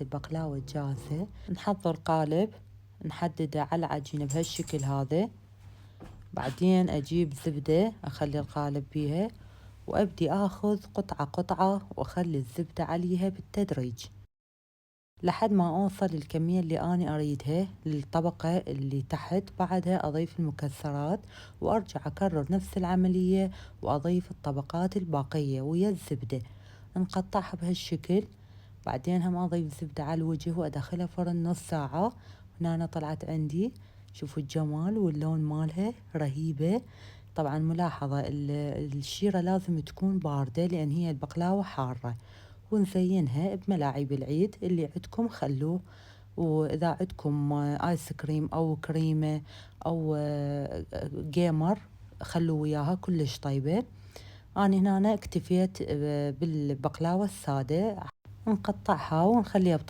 البقلاوة جاهزة. نحضر قالب نحدده على العجينة بهالشكل هذا، بعدين أجيب زبدة أخلي القالب بيها، وأبدي آخذ قطعة قطعة وأخلي الزبدة عليها بالتدريج لحد ما أوصل الكمية اللي أنا أريدها للطبقة اللي تحت. بعدها أضيف المكسرات وأرجع أكرر نفس العملية وأضيف الطبقات الباقية ويا الزبدة، نقطعها بهالشكل. بعدين هم أضيف زبدة على الوجه وأدخلها فرن نص ساعة. هنا طلعت عندي، شوفوا الجمال واللون مالها رهيبة. طبعا ملاحظة الشيرة لازم تكون باردة لأن هي البقلاوة حارة. ونزينها بملاعب العيد اللي عندكم خلوه، وإذا عندكم آيس كريم أو كريمة أو جيمر خلوا وياها كلش طيبة. أنا هنا اكتفيت بالبقلاوة السادة، نقطعها ونخليها بطبق